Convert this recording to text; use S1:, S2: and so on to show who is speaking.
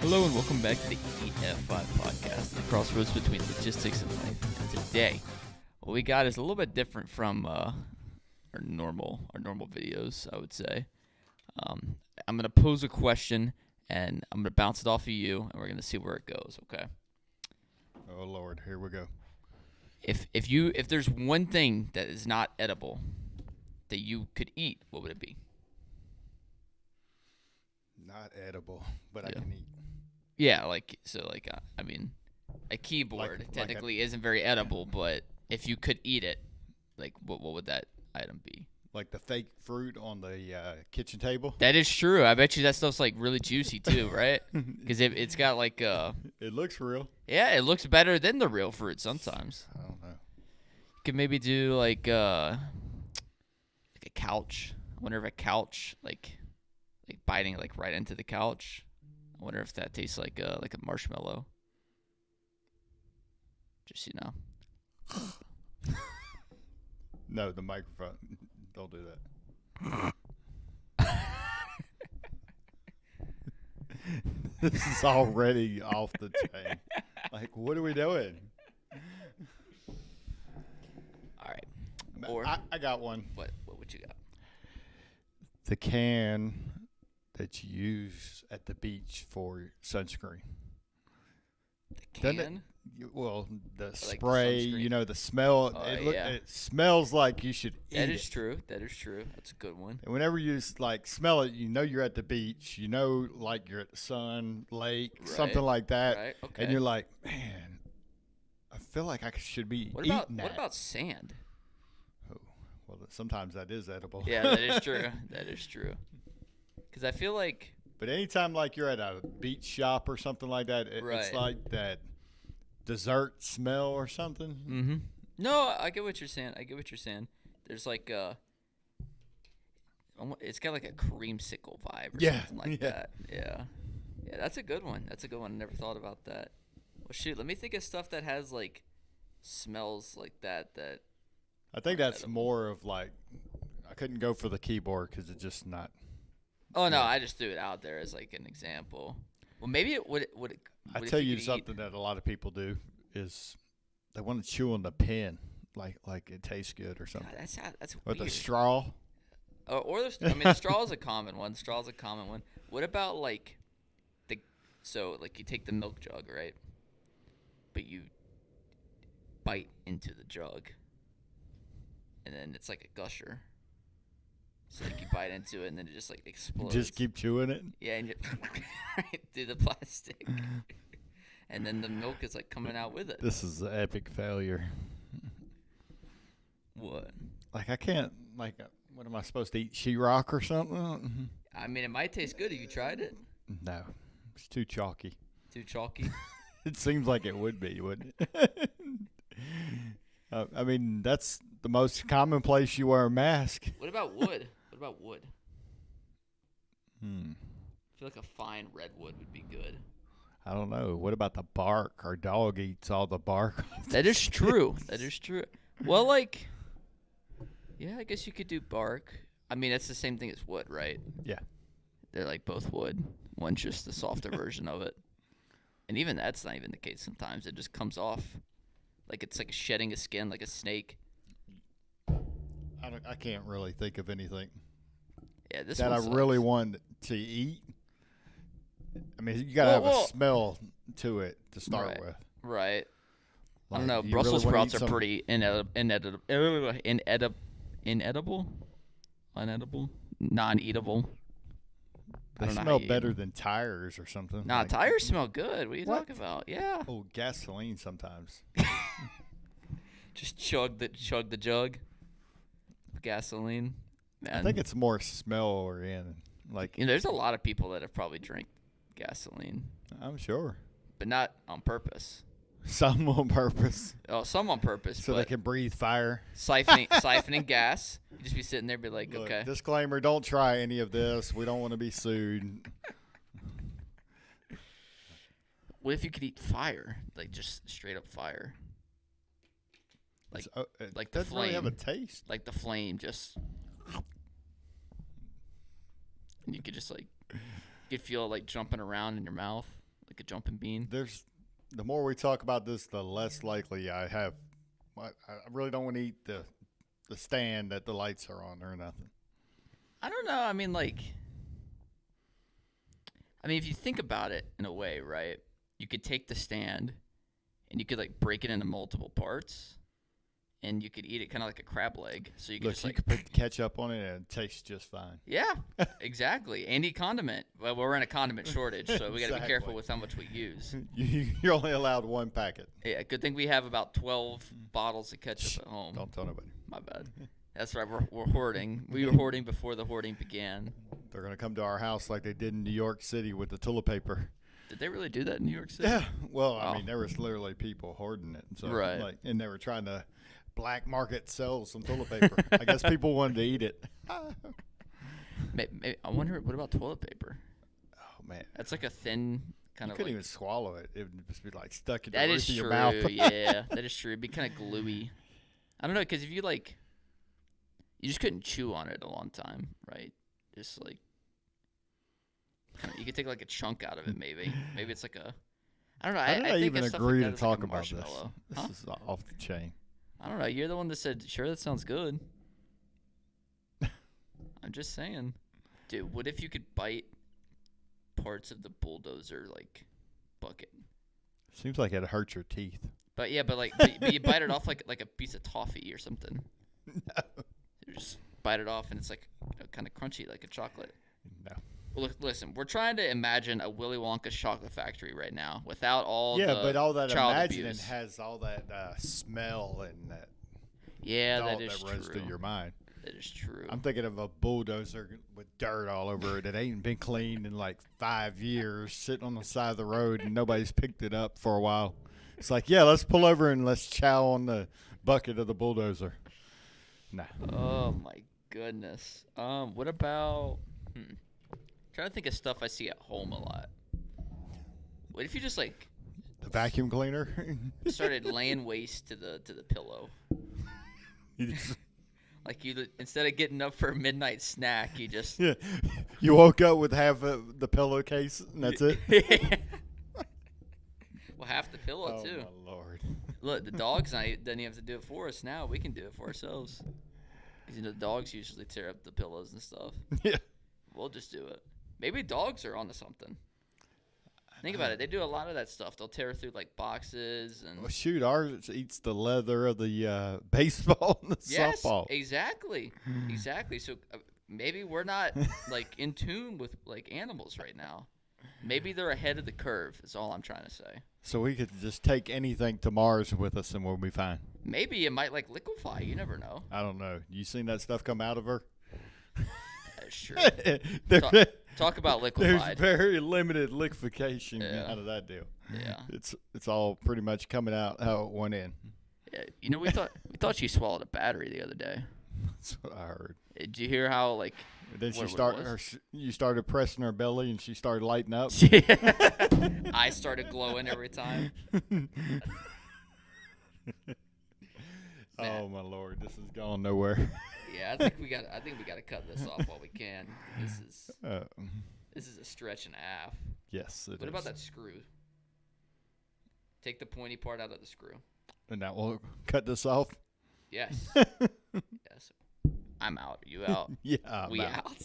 S1: Hello and welcome back to the EF5 podcast, the crossroads between logistics and life. And today, what we got is a little bit different from our normal videos, I would say. I'm going to pose a question, and I'm going to bounce it off of you, and we're going to see where it goes, okay?
S2: Oh, Lord, here we go.
S1: If there's one thing that is not edible that you could eat, what would it be?
S2: Not edible, but
S1: Yeah.
S2: I can eat.
S1: Yeah, I mean, a keyboard
S2: Like
S1: technically isn't very edible, but if you could eat it, like, what would that item be?
S2: Like the fake fruit on the kitchen table.
S1: That is true. I bet you that stuff's, like, really juicy, too, right? Because it's got, like,
S2: It looks real.
S1: yeah, it looks better than the real fruit sometimes.
S2: I don't know.
S1: You could maybe do, like a couch. I wonder if a couch, like biting, like, right into the couch. I wonder if that tastes like a marshmallow. Just,
S2: No, the microphone. Don't do that. This is already off the chain. Like, what are we doing?
S1: All right. Or
S2: I got one.
S1: what would you got?
S2: The can that you use at the beach for sunscreen.
S1: The
S2: Doesn't
S1: can?
S2: Well, the
S1: Like the
S2: spray,
S1: sunscreen.
S2: the smell.
S1: Oh,
S2: It
S1: yeah.
S2: smells like you should eat
S1: That is
S2: it.
S1: true. That is true. That's a good one.
S2: And whenever you smell it, you know you're at the beach. You know, like you're at the sun, lake, something
S1: Right,
S2: like that.
S1: Right? Okay.
S2: And you're like, man, I feel like I should be
S1: what
S2: eating
S1: about
S2: that.
S1: what about sand?
S2: Oh, well, sometimes that is edible.
S1: Yeah, that is true. That is true. Because I feel like
S2: But anytime like you're at a beach shop or something like that, it's
S1: Right.
S2: like that dessert smell or something.
S1: mm-hmm. No, I get what you're saying. There's like it's got like a creamsicle vibe or
S2: Yeah,
S1: something like
S2: yeah.
S1: that. Yeah. Yeah, that's a good one. I never thought about that. Well, shoot, let me think of stuff that has like smells like that.
S2: I think that's
S1: edible.
S2: more of like, I couldn't go for the keyboard because it's just not.
S1: Oh no,
S2: Yeah.
S1: I just threw it out there as like an example. Well, maybe it would.
S2: I
S1: if
S2: tell you
S1: could eat-
S2: something that a lot of people do is they want to chew on the pen like it tastes good or
S1: God,
S2: something.
S1: that's
S2: With
S1: weird.
S2: a straw.
S1: The straw is a common one. What about like you take the milk jug, right? But you bite into the jug, and then it's like a gusher. So like you bite into it, and then it just like explodes.
S2: Just keep chewing it.
S1: Yeah, and you right through the plastic, and then the milk is like coming out with it.
S2: This is an epic failure.
S1: What?
S2: Like I can't what am I supposed to eat? Sheetrock or something?
S1: I mean, it might taste good. Have you tried it?
S2: No, it's too chalky.
S1: Too chalky.
S2: It seems like it would be, wouldn't it? I mean, that's the most common place you wear a mask.
S1: What about wood?
S2: Hmm.
S1: I feel like a fine redwood would be good.
S2: I don't know. What about the bark? Our dog eats all the bark.
S1: That is true. Well, like, yeah, I guess you could do bark. I mean, that's the same thing as wood, right?
S2: Yeah.
S1: They're like both wood. One's just the softer version of it. And even that's not even the case sometimes. It just comes off. Like it's like shedding a skin like a snake.
S2: I can't really think of anything
S1: Yeah, this
S2: that
S1: one
S2: I
S1: sucks.
S2: really want to eat. I mean, you gotta have a smell to it to start
S1: Right.
S2: with.
S1: Right. I
S2: Like,
S1: don't know.
S2: you
S1: Brussels
S2: really wanna
S1: sprouts
S2: eat
S1: are
S2: some-
S1: pretty inedible, non-eatable. I
S2: They
S1: don't know how
S2: smell
S1: you eat
S2: better
S1: them.
S2: than tires or something.
S1: Nah,
S2: like-
S1: tires smell good. What are you
S2: What?
S1: talking about? Yeah.
S2: Oh, gasoline sometimes.
S1: Just chug the jug of gasoline.
S2: I
S1: Man,
S2: think it's more smell oriented. Like,
S1: there's a lot of people that have probably drank gasoline,
S2: I'm sure.
S1: but not on purpose.
S2: Some on purpose.
S1: Oh, some on purpose,
S2: So they
S1: but
S2: can breathe fire.
S1: siphoning gas. You just be sitting there, be like,
S2: Look,
S1: okay.
S2: disclaimer, don't try any of this. We don't want to be sued.
S1: What if you could eat fire, like just straight up fire? Like
S2: It
S1: like the
S2: doesn't really have a
S1: flame.
S2: taste.
S1: Like the flame just, and you could just like, you could feel it like jumping around in your mouth. like a jumping bean.
S2: The more we talk about this, the less likely I have. I really don't want to eat the stand that the lights are on or nothing.
S1: I don't know. I mean, like, if you think about it in a way, right? You could take the stand and you could like break it into multiple parts, and you could eat it kind of like a crab leg. So you could just
S2: you
S1: like
S2: could put ketchup on it and it tastes just fine.
S1: yeah, exactly. And eat condiment. Well, we're in a condiment shortage, so we got to be careful with how much we use.
S2: You're only allowed one packet.
S1: Yeah, good thing we have about 12 bottles of ketchup at home.
S2: Don't tell nobody.
S1: My bad. That's right. We're hoarding. We were hoarding before the hoarding began.
S2: They're gonna come to our house like they did in New York City with the toilet paper.
S1: Did they really do that in New York City?
S2: Yeah. Well, I mean, there was literally people hoarding it. So,
S1: right.
S2: Like, and they were trying to black market sell some toilet paper. I guess people wanted to eat it.
S1: Maybe, I wonder, what about toilet paper?
S2: Oh man,
S1: that's like a thin kind of.
S2: You couldn't
S1: like,
S2: even swallow it. It would just be like stuck in
S1: the
S2: roof of your
S1: mouth.
S2: mouth.
S1: Yeah, that is true. It'd be kind of gluey. I don't know, because if you like, you just couldn't chew on it a long time, right? Just like, you could take like a chunk out of it, maybe. Maybe it's like a. I don't know.
S2: How did I
S1: think
S2: even
S1: stuff
S2: agree
S1: like
S2: to
S1: that is like
S2: talk
S1: a
S2: about this?
S1: marshmallow.
S2: This
S1: Huh?
S2: is off the chain.
S1: I don't know. You're the one that said, sure, that sounds good. I'm just saying. Dude, what if you could bite parts of the bulldozer, like, bucket?
S2: Seems like it'd hurt your teeth.
S1: But yeah, but you bite it off like a piece of toffee or something.
S2: No.
S1: You just bite it off and it's like kind of crunchy, like a chocolate.
S2: No.
S1: Well, look, listen, we're trying to imagine a Willy Wonka chocolate factory right now without all the
S2: but all that
S1: child
S2: imagining
S1: abuse.
S2: has all that smell and that
S1: that is
S2: that runs
S1: true.
S2: through your mind.
S1: That is true.
S2: I'm thinking of a bulldozer with dirt all over it that ain't been cleaned in like 5 years, sitting on the side of the road, and nobody's picked it up for a while. It's like, yeah, let's pull over and let's chow on the bucket of the bulldozer. Nah.
S1: Oh my goodness. What about? Trying to think of stuff I see at home a lot. What if you just like
S2: the vacuum cleaner
S1: started laying waste to the pillow? Like you, instead of getting up for a midnight snack, you just
S2: you woke up with half of the pillowcase and that's it.
S1: Well, half the pillow too.
S2: Oh my Lord!
S1: Look, the dogs doesn't even have to do it for us now. We can do it for ourselves. Because the dogs usually tear up the pillows and stuff.
S2: Yeah.
S1: We'll just do it. Maybe dogs are onto something. Think about it. They do a lot of that stuff. They'll tear through like boxes and.
S2: Well, shoot, ours eats the leather of the baseball and the softball.
S1: Exactly. Exactly. So maybe we're not like in tune with like animals right now. Maybe they're ahead of the curve. Is all I'm trying to say.
S2: So we could just take anything to Mars with us and we'll be fine.
S1: Maybe it might like liquefy. You never know.
S2: I don't know. You seen that stuff come out of her?
S1: That's true.
S2: There-
S1: Talk about
S2: There's
S1: liquefied.
S2: very limited liquefaction
S1: Yeah.
S2: out of that deal.
S1: Yeah.
S2: It's all pretty much coming out how it went in.
S1: Yeah. You know, we thought she swallowed a battery the other day.
S2: That's what I heard.
S1: Did you hear how like?
S2: Then she
S1: what it was?
S2: you started pressing her belly and she started lighting up.
S1: I started glowing every time.
S2: Oh my Lord, this is going nowhere.
S1: Yeah, I think we got to cut this off while we can. This is a stretch and a half.
S2: Yes, it is.
S1: What about that screw? Take the pointy part out of the screw.
S2: And that will cut this off?
S1: Yes. Yes. I'm out. Are you out?
S2: Yeah.
S1: We out.